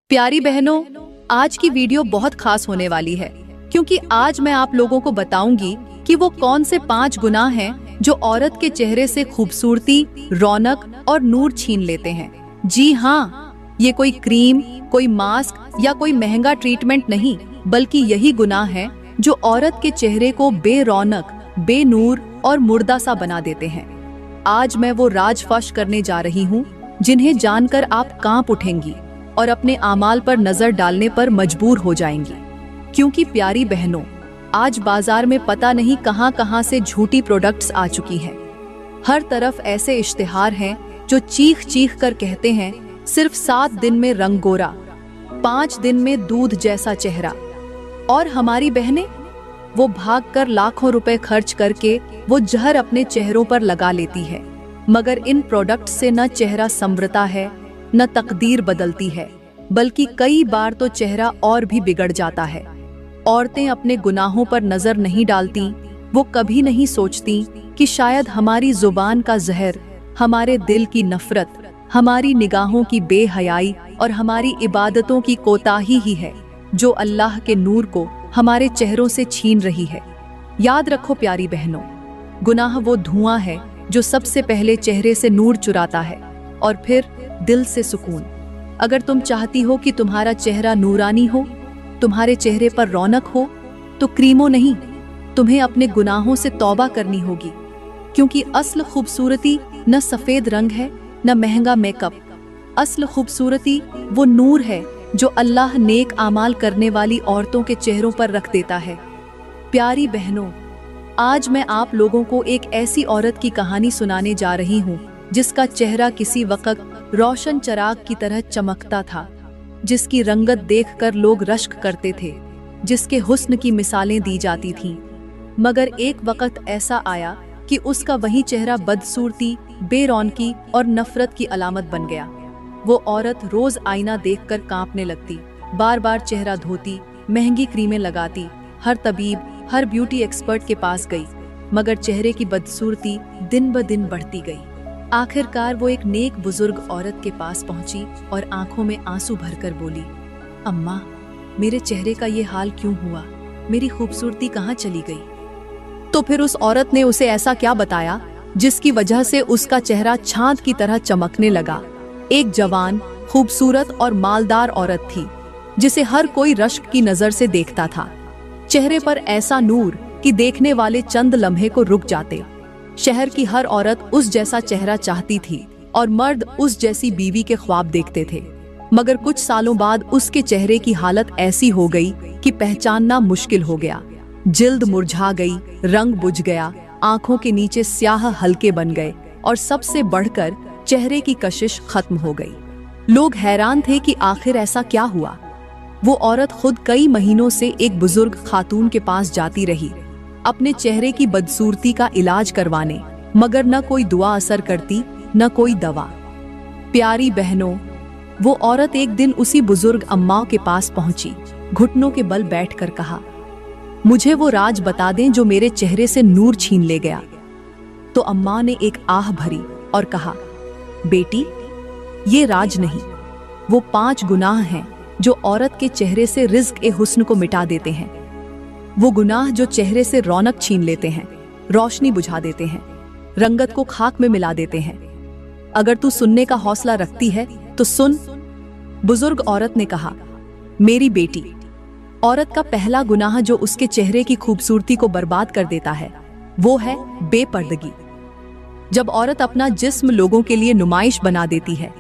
प्यारी बहनों, आज की वीडियो बहुत खास होने वाली है क्योंकि आज मैं आप लोगों को बताऊंगी कि वो कौन से 5 गुनाह हैं जो औरत के चेहरे से खूबसूरती, रौनक और नूर छीन लेते हैं। जी हाँ, ये कोई क्रीम, कोई मास्क या कोई महंगा ट्रीटमेंट नहीं, बल्कि यही गुनाह हैं जो औरत के चेहरे को बेरौनक, बेनूर और मुर्दा सा बना देते हैं। आज मैं वो राज फश करने जा रही हूँ जिन्हें जानकर आप कांप उठेंगी और अपने आमाल पर नजर डालने पर मजबूर हो जाएंगी। क्योंकि प्यारी बहनों, आज बाजार में पता नहीं कहां से झूठी प्रोडक्ट्स आ चुकी हैं। हर तरफ ऐसे इश्तिहार हैं जो चीख चीख कर कहते हैं सिर्फ 7 दिन में रंग गोरा, 5 दिन में दूध जैसा चेहरा। और हमारी बहनें, वो भागकर लाखों रुपए खर्च करके वो जहर अपने चेहरों पर लगा लेती है। मगर इन प्रोडक्ट से न चेहरा संवरता है, न तकदीर बदलती है, बल्कि कई बार तो चेहरा और भी बिगड़ जाता है। औरतें अपने गुनाहों पर नजर नहीं डालती, वो कभी नहीं सोचती कि शायद हमारी जुबान का जहर, हमारे दिल की नफरत, हमारी निगाहों की बेहयाई और हमारी इबादतों की कोताही ही है जो अल्लाह के नूर को हमारे चेहरों से छीन रही है। याद रखो प्यारी बहनों, गुनाह वो धुआं है जो सबसे पहले चेहरे से नूर चुराता है और फिर दिल से सुकून। अगर तुम चाहती हो कि तुम्हारा चेहरा नूरानी हो, तुम्हारे चेहरे पर रौनक हो, तो क्रीमों नहीं, तुम्हें अपने गुनाहों से तौबा करनी होगी। क्योंकि असल खूबसूरती न सफेद रंग है, न महंगा मेकअप। असल खूबसूरती वो नूर है जो अल्लाह नेक आमाल करने वाली औरतों के चेहरों पर रख देता है। प्यारी बहनों, आज मैं आप लोगों को एक ऐसी औरत की कहानी सुनाने जा रही हूँ जिसका चेहरा किसी वक्त रोशन चराग की तरह चमकता था, जिसकी रंगत देखकर लोग रश्क करते थे, जिसके हुस्न की मिसालें दी जाती थीं। मगर एक वक्त ऐसा आया कि उसका वही चेहरा बदसूरती, बेरौनकी और नफरत की अलामत बन गया। वो औरत रोज आईना देखकर कांपने लगती, बार बार चेहरा धोती, महंगी क्रीमें लगाती, हर तबीब, हर ब्यूटी एक्सपर्ट के पास गई, मगर चेहरे की बदसूरती दिन ब दिन बढ़ती गई। आखिरकार वो एक नेक बुजुर्ग औरत के पास पहुंची और आंखों में आंसू भरकर बोली, अम्मा, मेरे चेहरे का ये हाल क्यों हुआ? मेरी खूबसूरती कहाँ चली गई? तो फिर उस औरत ने उसे ऐसा क्या बताया जिसकी वजह से उसका चेहरा चांद की तरह चमकने लगा। एक जवान, खूबसूरत और मालदार औरत थी जिसे हर कोई रश्क की नजर से देखता था। चेहरे पर ऐसा नूर कि देखने वाले चंद लम्हे को रुक जाते। शहर की हर औरत उस जैसा चेहरा चाहती थी और मर्द उस जैसी बीवी के ख्वाब देखते थे। मगर कुछ सालों बाद उसके चेहरे की हालत ऐसी हो गई कि पहचानना मुश्किल हो गया। जिल्द मुरझा गई, रंग बुझ गया, आंखों के नीचे स्याह हल्के बन गए और सबसे बढ़कर चेहरे की कशिश खत्म हो गई। लोग हैरान थे कि आखिर ऐसा क्या हुआ। वो औरत खुद कई महीनों से एक बुजुर्ग खातून के पास जाती रही अपने चेहरे की बदसूरती का इलाज करवाने, मगर न कोई दुआ असर करती, न कोई दवा। प्यारी बहनों, वो औरत एक दिन उसी बुजुर्ग अम्मा के पास पहुंची, घुटनों के बल बैठकर कहा, मुझे वो राज बता दें जो मेरे चेहरे से नूर छीन ले गया। तो अम्मा ने एक आह भरी और कहा, बेटी, ये राज नहीं, वो 5 गुनाह हैं जो औरत के चेहरे से रिज़्क़ ए हुस्न को मिटा देते हैं। वो गुनाह जो चेहरे से रौनक छीन लेते हैं, रोशनी बुझा देते हैं, रंगत को खाक में मिला देते हैं। अगर तू सुनने का हौसला रखती है तो सुन। बुजुर्ग औरत ने कहा, मेरी बेटी, औरत का पहला गुनाह जो उसके चेहरे की खूबसूरती को बर्बाद कर देता है, वो है बेपर्दगी। जब औरत अपना जिस्म लोगों के लिए नुमाइश बना देती है,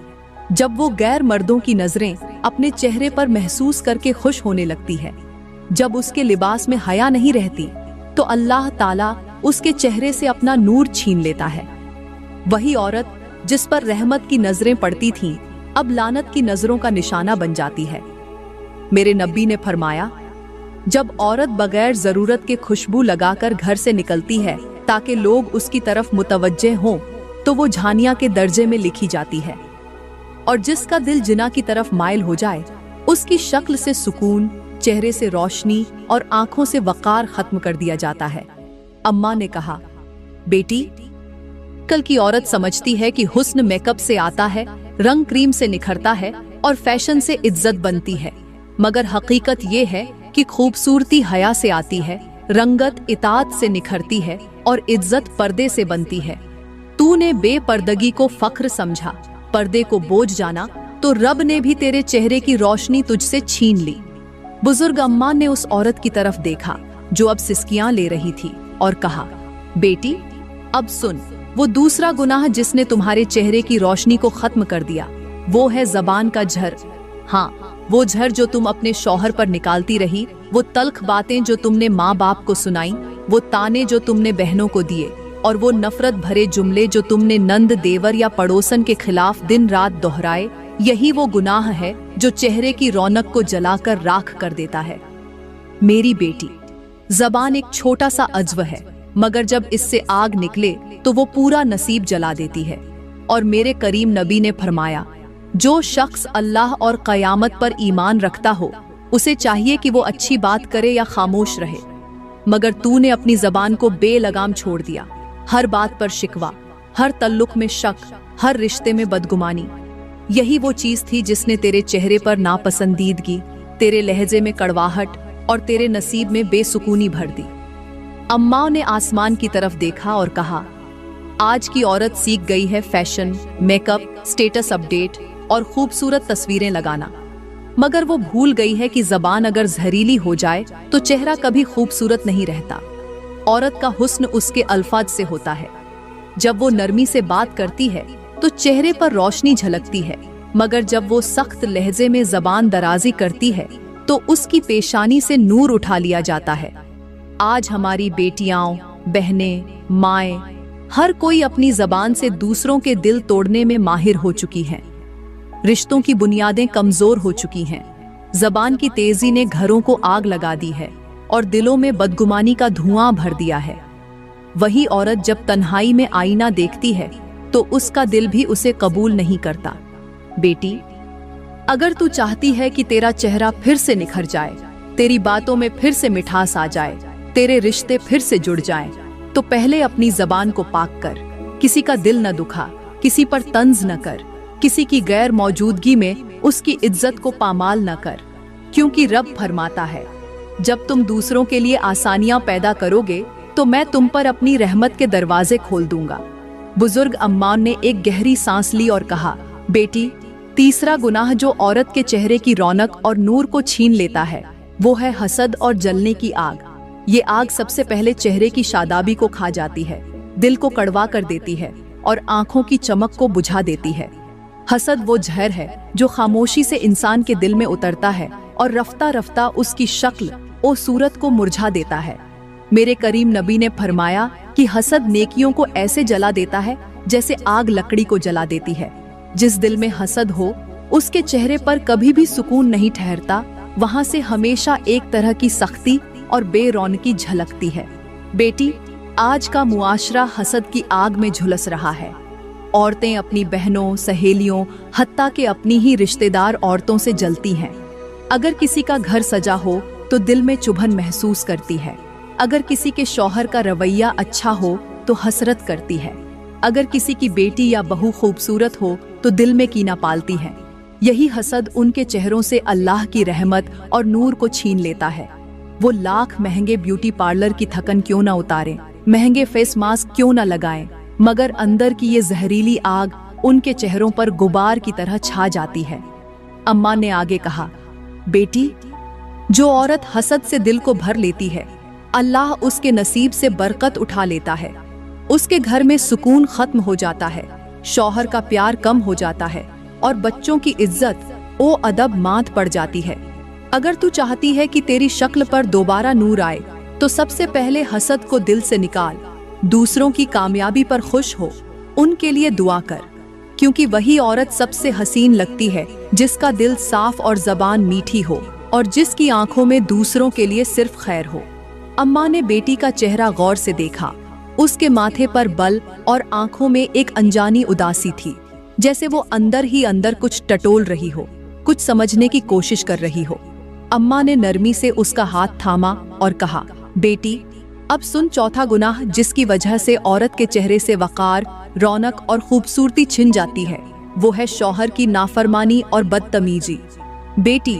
जब वो गैर मर्दों की नजरें अपने चेहरे पर महसूस करके खुश होने लगती है, जब उसके लिबास में हया नहीं रहती, तो अल्लाह ताला उसके चेहरे से अपना नूर छीन लेता है। वही औरत जिस पर रहमत की नजरें पड़ती थीं, अब लानत की नजरों का निशाना बन जाती है। मेरे नबी ने फरमाया, जब औरत बगैर जरूरत के खुशबू लगाकर घर से निकलती है ताकि लोग उसकी तरफ मुतवज्जे हों, तो वो झानिया के दर्जे में लिखी जाती है। और जिसका दिल जिना की तरफ माइल हो जाए, उसकी शक्ल से सुकून, चेहरे से रोशनी और आंखों से वकार खत्म कर दिया जाता है। अम्मा ने कहा, बेटी, कल की औरत समझती है कि हुस्न मेकअप से आता है, रंग क्रीम से निखरता है और फैशन से इज्जत बनती है, मगर हकीकत ये है कि खूबसूरती हया से आती है, रंगत इताअत से निखरती है और इज्जत पर्दे से बनती है। तूने बेपर्दगी को फख्र समझा, पर्दे को बोझ जाना, तो रब ने भी तेरे चेहरे की रोशनी तुझसे छीन ली। बुजुर्ग अम्मा ने उस औरत की तरफ देखा जो अब सिसकियां ले रही थी और कहा, बेटी अब सुन, वो दूसरा गुनाह जिसने तुम्हारे चेहरे की रोशनी को खत्म कर दिया, वो है ज़बान का झर। हाँ, वो झर जो तुम अपने शौहर पर निकालती रही, वो तल्ख बातें जो तुमने माँ बाप को सुनाई, वो ताने जो तुमने बहनों को दिए, और वो नफरत भरे जुमले जो तुमने नंद देवर या पड़ोसन के खिलाफ दिन रात दोहराए, यही वो गुनाह है जो चेहरे की रौनक को जलाकर राख कर देता है। मेरी बेटी, ज़बान एक छोटा सा अज्व है, मगर जब इससे आग निकले तो वो पूरा नसीब जला देती है। और मेरे करीम नबी ने फरमाया, जो शख्स अल्लाह और क़यामत पर ईमान रखता हो, उसे चाहिए कि वो अच्छी बात करे या खामोश रहे, मगर तूने अपनी ज़बान को बेलगाम छोड़ दिया। हर बात पर शिकवा, हर तल्लुक में शक, हर रिश्ते में बदगुमानी, यही वो चीज थी जिसने तेरे चेहरे पर नापसंदीदगी, तेरे लहजे में कड़वाहट और तेरे नसीब में बेसुकूनी भर दी। अम्मा ने आसमान की तरफ देखा और कहा, आज की औरत सीख गई है फैशन, मेकअप, स्टेटस अपडेट और खूबसूरत तस्वीरें लगाना, मगर वो भूल गई है कि ज़बान अगर जहरीली हो जाए तो चेहरा कभी खूबसूरत नहीं रहता। औरत का हुस्न उसके अल्फाज से होता है। जब वो नरमी से बात करती है तो चेहरे पर रोशनी झलकती है, मगर जब वो सख्त लहजे में ज़बान दराजी करती है तो उसकी पेशानी से नूर उठा लिया जाता है। आज हमारी बेटियां, बहनें, माएं, हर कोई अपनी ज़बान से दूसरों के दिल तोड़ने में माहिर हो चुकी हैं। रिश्तों की बुनियादें कमजोर हो चुकी हैं। ज़बान की तेजी ने घरों को आग लगा दी है और दिलों में बदगुमानी का धुआं भर दिया है। वही औरत जब तन्हाई में आईना देखती है तो उसका दिल भी उसे कबूल नहीं करता। बेटी, अगर तू चाहती है कि तेरा चेहरा फिर से निखर जाए, तेरी बातों में फिर से मिठास आ जाए, तेरे रिश्ते फिर से जुड़ जाएं, तो पहले अपनी ज़बान को पाक कर। किसी का दिल न दुखा, किसी पर तंज न कर, किसी की गैर मौजूदगी में उसकी इज्जत को पामाल न कर, क्योंकि रब फरमाता है, जब तुम दूसरों के लिए आसानियां पैदा करोगे तो मैं तुम पर अपनी रहमत के दरवाजे खोल दूंगा। बुजुर्ग अम्मा ने एक गहरी सांस ली और कहा, बेटी, तीसरा गुनाह जो औरत के चेहरे की रौनक और नूर को छीन लेता है, वो है हसद और जलने की आग। ये आग सबसे पहले चेहरे की शादाबी को खा जाती है, दिल को कड़वा कर देती है और आंखों की चमक को बुझा देती है। हसद वो जहर है जो खामोशी से इंसान के दिल में उतरता है और रफ्ता रफ्ता उसकी शक्ल और सूरत को मुरझा देता है। मेरे करीम नबी ने फरमाया कि हसद नेकियों को ऐसे जला देता है जैसे आग लकड़ी को जला देती है। जिस दिल में हसद हो, उसके चेहरे पर कभी भी सुकून नहीं ठहरता, वहां से हमेशा एक तरह की सख्ती और बेरौनकी झलकती है। बेटी, आज का मुआशरा हसद की आग में झुलस रहा है। औरतें अपनी बहनों, सहेलियों, हत्ता के अपनी ही रिश्तेदार औरतों से जलती हैं। अगर किसी का घर सजा हो तो दिल में चुभन महसूस करती है। अगर किसी के शौहर का रवैया अच्छा हो तो हसरत करती है। अगर किसी की बेटी या बहू खूबसूरत हो तो दिल में कीना पालती है। यही हसद उनके चेहरों से अल्लाह की रहमत और नूर को छीन लेता है। वो लाख महंगे ब्यूटी पार्लर की थकन क्यों ना उतारें, महंगे फेस मास्क क्यों ना लगाएं, मगर अंदर की ये जहरीली आग उनके चेहरों पर गुबार की तरह छा जाती है। अम्मा ने आगे कहा, बेटी, जो औरत हसद से दिल को भर लेती है, अल्लाह उसके नसीब से बरकत उठा लेता है। उसके घर में सुकून खत्म हो जाता है, शौहर का प्यार कम हो जाता है और बच्चों की इज्जत ओ अदब मात पड़ जाती है। अगर तू चाहती है कि तेरी शक्ल पर दोबारा नूर आए तो सबसे पहले हसद को दिल से निकाल। दूसरों की कामयाबी पर खुश हो, उनके लिए दुआ कर, क्योंकि वही औरत सबसे हसीन लगती है जिसका दिल साफ और ज़बान मीठी हो और जिसकी आंखों में दूसरों के लिए सिर्फ खैर हो। अम्मा ने बेटी का चेहरा गौर से देखा। उसके माथे पर बल और आंखों में एक अनजानी उदासी थी, जैसे वो अंदर ही अंदर कुछ टटोल रही हो, कुछ समझने की कोशिश कर रही हो। अम्मा ने नरमी से उसका हाथ थामा और कहा, बेटी, अब सुन चौथा गुनाह जिसकी वजह से औरत के चेहरे से वकार, रौनक और खूबसूरती छिन जाती है। वो है शौहर की नाफरमानी और बदतमीजी। बेटी,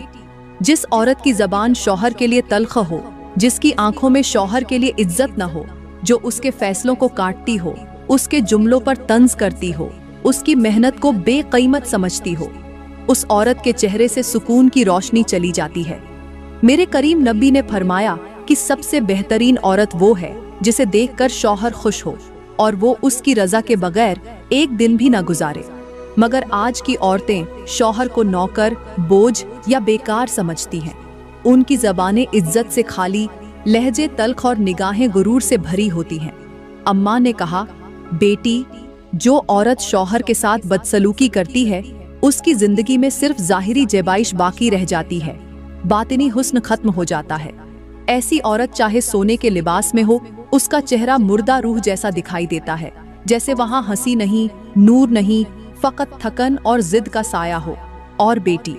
जिस औरत की ज़बान शौहर के लिए तल्ख हो, जिसकी आंखों में शौहर के लिए इज्जत न हो, जो उसके फैसलों को काटती हो, उसके जुमलों पर तंज करती हो, उसकी मेहनत को बेकीमत समझती हो, उस औरत के चेहरे से सुकून की रोशनी चली जाती है। मेरे करीम नबी ने फरमाया कि सबसे बेहतरीन औरत वो है जिसे देखकर शौहर खुश हो और वो उसकी रजा के बगैर एक दिन भी ना गुजारे। मगर आज की औरतें शौहर को नौकर, बोझ या बेकार समझती हैं। उनकी ज़बानें इज्जत से खाली, लहजे तल्ख और निगाहें गुरूर से भरी होती हैं। अम्मा ने कहा, बेटी, जो औरत शौहर के साथ बदसलूकी करती है, उसकी जिंदगी में सिर्फ ज़ाहिरी ज़ेबाइश बाकी रह जाती है, बातिनी हुस्न खत्म हो जाता है। ऐसी औरत चाहे सोने के लिबास में हो, उसका चेहरा मुर्दा रूह जैसा दिखाई देता है, जैसे वहाँ हंसी नहीं, नूर नहीं, फकत थकन और जिद का साया हो। और बेटी,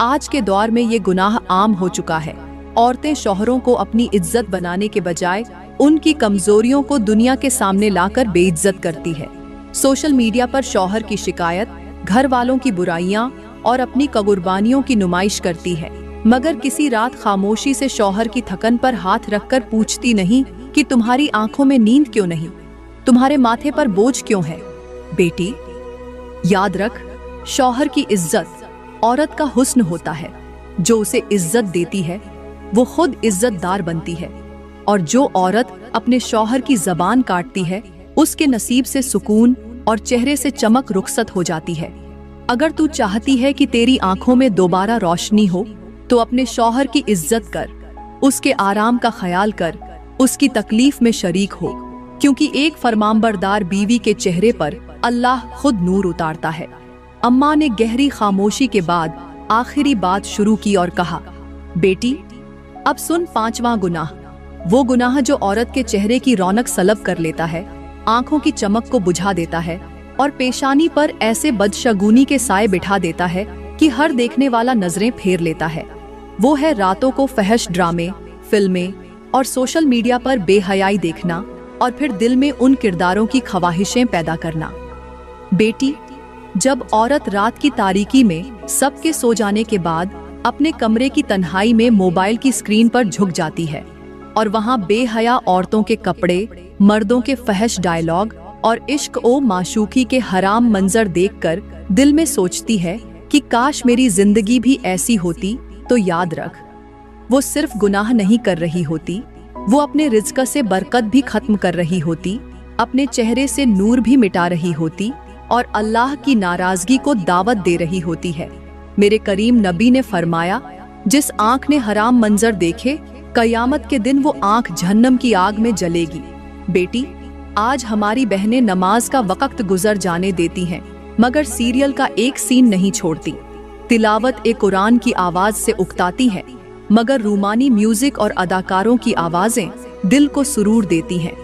आज के दौर में ये गुनाह आम हो चुका है। औरतें शौहरों को अपनी इज्जत बनाने के बजाय उनकी कमजोरियों को दुनिया के सामने लाकर बेइज्जत करती है। सोशल मीडिया पर शौहर की शिकायत, घर वालों की बुराइयां और अपनी कुर्बानियों की नुमाइश करती है, मगर किसी रात खामोशी से शौहर की थकन पर हाथ रखकर पूछती नहीं कि तुम्हारी आंखों में नींद क्यों नहीं, तुम्हारे माथे पर बोझ क्यों है। बेटी, याद रख, शौहर की इज्जत औरत का हुस्न होता है। जो उसे इज्जत देती है वो खुद इज्जतदार बनती है, और जो औरत अपने शौहर की जबान काटती है, उसके नसीब से सुकून और चेहरे से चमक रुखसत हो जाती है। अगर तू चाहती है कि तेरी आंखों में दोबारा रोशनी हो, तो अपने शौहर की इज्जत कर, उसके आराम का ख्याल कर, उसकी तकलीफ में शरीक हो, क्योंकि एक फरमानबरदार बीवी के चेहरे पर अल्लाह खुद नूर उतारता है। अम्मा ने गहरी खामोशी के बाद आखिरी बात शुरू की और कहा, बेटी, अब सुन 5वां गुनाह। वो गुनाह जो औरत के चेहरे की रौनक सलब कर लेता है, आंखों की चमक को बुझा देता है और पेशानी पर ऐसे बदशगुनी के साए बिठा देता है कि हर देखने वाला नजरें फेर लेता है। वो है रातों को फहश ड्रामे, फिल्में और सोशल मीडिया पर बेहयाई देखना और फिर दिल में उन किरदारों की ख्वाहिशें पैदा करना। बेटी, जब औरत रात की तारीकी में सबके सो जाने के बाद अपने कमरे की तन्हाई में मोबाइल की स्क्रीन पर झुक जाती है और वहां बेहया औरतों के कपड़े, मर्दों के फहश डायलॉग और इश्क ओ माशूकी के हराम मंजर देखकर दिल में सोचती है कि काश मेरी जिंदगी भी ऐसी होती, तो याद रख, वो सिर्फ गुनाह नहीं कर रही होती, वो अपने रिज़्क से बरकत भी खत्म कर रही होती, अपने चेहरे से नूर भी मिटा रही होती और अल्लाह की नाराजगी को दावत दे रही होती है। मेरे करीम नबी ने फरमाया, जिस आंख ने हराम मंजर देखे, कयामत के दिन वो आंख जहन्नम की आग में जलेगी। बेटी, आज हमारी बहनें नमाज का वक्त गुजर जाने देती हैं, मगर सीरियल का एक सीन नहीं छोड़ती। तिलावत ए कुरान की आवाज से उकताती है, मगर रूमानी म्यूजिक और अदाकारों की आवाजें दिल को सुरूर देती हैं।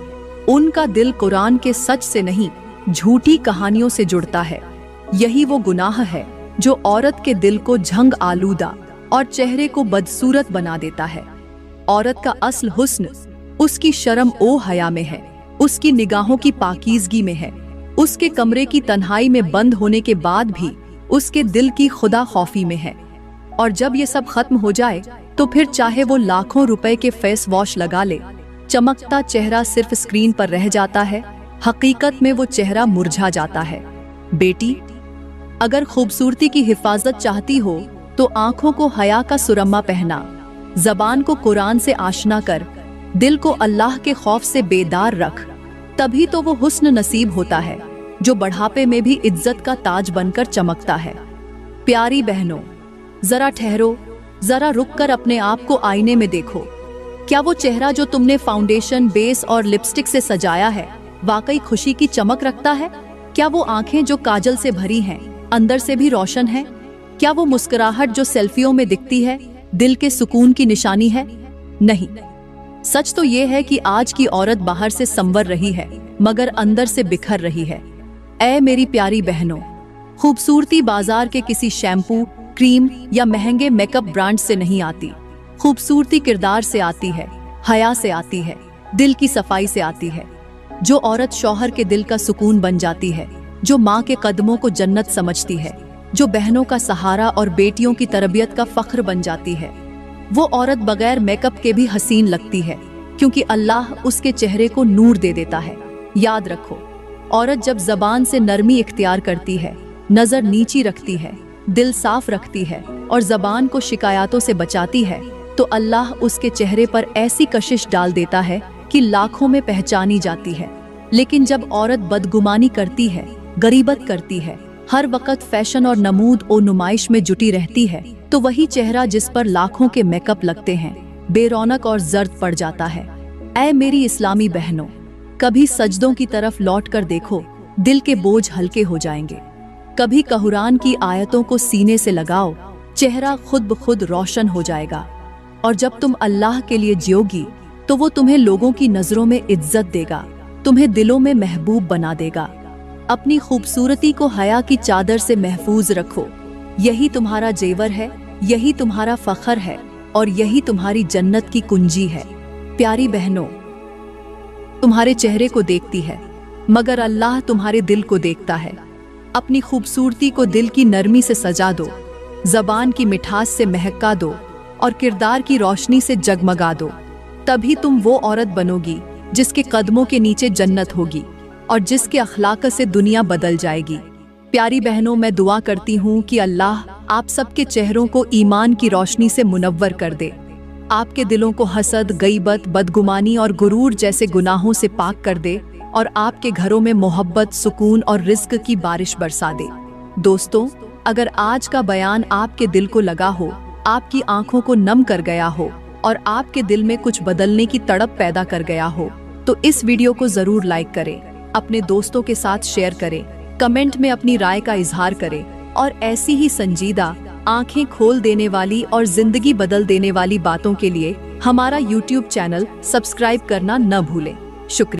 उनका दिल कुरान के सच से नहीं, झूठी कहानियों से जुड़ता है। यही वो गुनाह है जो औरत के दिल को झंग आलूदा और चेहरे को बदसूरत बना देता है। औरत का असल हुस्न उसकी शर्म ओ हया में है, उसकी निगाहों की पाकीज़गी में है, उसके कमरे की तन्हाई में बंद होने के बाद भी उसके दिल की खुदा खौफी में है। और जब ये सब खत्म हो जाए तो फिर चाहे वो लाखों रुपए के फेस वॉश लगा ले, चमकता चेहरा सिर्फ स्क्रीन पर रह जाता है, हकीकत में वो चेहरा मुरझा जाता है। बेटी, अगर खूबसूरती की हिफाजत चाहती हो तो आंखों को हया का सुरमा पहना, जबान को कुरान से आशना कर, दिल को अल्लाह के खौफ से बेदार रख, तभी तो वो हुस्न नसीब होता है जो बढ़ापे में भी इज्जत का ताज बनकर चमकता है। प्यारी बहनों, जरा ठहरो, जरा रुक कर अपने आप को आईने में देखो। क्या वो चेहरा जो तुमने फाउंडेशन, बेस और लिपस्टिक से सजाया है वाकई खुशी की चमक रखता है? क्या वो आंखें जो काजल से भरी हैं अंदर से भी रोशन हैं? क्या वो मुस्कुराहट जो सेल्फियों में दिखती है दिल के सुकून की निशानी है? नहीं, सच तो ये है कि आज की औरत बाहर से संवर रही है मगर अंदर से बिखर रही है। ऐ मेरी प्यारी बहनों, खूबसूरती बाजार के किसी शैम्पू, क्रीम या महंगे मेकअप ब्रांड से नहीं आती। खूबसूरती किरदार से आती है, हया से आती है, दिल की सफाई से आती है। जो औरत शौहर के दिल का सुकून बन जाती है जो माँ के कदमों को जन्नत समझती है, जो बहनों का सहारा और बेटियों की तरबियत का फख्र बन जाती है। वो औरत बगैर मेकअप के भी हसीन लगती है, क्योंकि अल्लाह उसके चेहरे को नूर दे देता है। याद रखो, औरत जब ज़बान से नरमी इख्तियार करती है, नज़र नीची रखती है, दिल साफ रखती है और ज़बान को शिकायतों से बचाती है, तो अल्लाह उसके चेहरे पर ऐसी कशिश डाल देता है कि लाखों में पहचानी जाती है। लेकिन जब औरत बदगुमानी करती है, गरीबत करती है, हर वक्त फैशन और नमूद और नुमाइश में जुटी रहती है, तो वही चेहरा जिस पर लाखों के मेकअप लगते हैं बेरौनक और जर्द पड़ जाता है। ऐ मेरी इस्लामी बहनों, कभी सजदों की तरफ लौट कर देखो, दिल के बोझ हल्के हो जाएंगे। कभी कुरान की आयतों को सीने से लगाओ, चेहरा खुद ब खुद रोशन हो जाएगा। और जब तुम अल्लाह के लिए जियोगी तो वो तुम्हें लोगों की नजरों में इज्जत देगा, तुम्हें दिलों में महबूब बना देगा। अपनी खूबसूरती को हया की चादर से महफूज रखो। यही तुम्हारा जेवर है, यही तुम्हारा फख्र है और यही तुम्हारी जन्नत की कुंजी है। प्यारी बहनों, तुम्हारे चेहरे को देखती है मगर अल्लाह तुम्हारे दिल को देखता है। अपनी खूबसूरती को दिल की नरमी से सजा दो, ज़बान की मिठास से महका दो और किरदार की रोशनी से जगमगा दो। तभी तुम वो औरत बनोगी जिसके कदमों के नीचे जन्नत होगी और जिसके अखलाक से दुनिया बदल जाएगी। प्यारी बहनों, मैं दुआ करती हूँ कि अल्लाह आप सबके चेहरों को ईमान की रोशनी से मुनव्वर कर दे, आपके दिलों को हसद, गईबत, बदगुमानी और गुरूर जैसे गुनाहों से पाक कर दे और आपके घरों में मोहब्बत, सुकून और रिज़्क की बारिश बरसा दे। दोस्तों, अगर आज का बयान आपके दिल को लगा हो, आपकी आंखों को नम कर गया हो और आपके दिल में कुछ बदलने की तड़प पैदा कर गया हो, तो इस वीडियो को जरूर लाइक करें, अपने दोस्तों के साथ शेयर करें, कमेंट में अपनी राय का इजहार करें और ऐसी ही संजीदा, आंखें खोल देने वाली और जिंदगी बदल देने वाली बातों के लिए हमारा YouTube चैनल सब्सक्राइब करना न भूलें। शुक्रिया।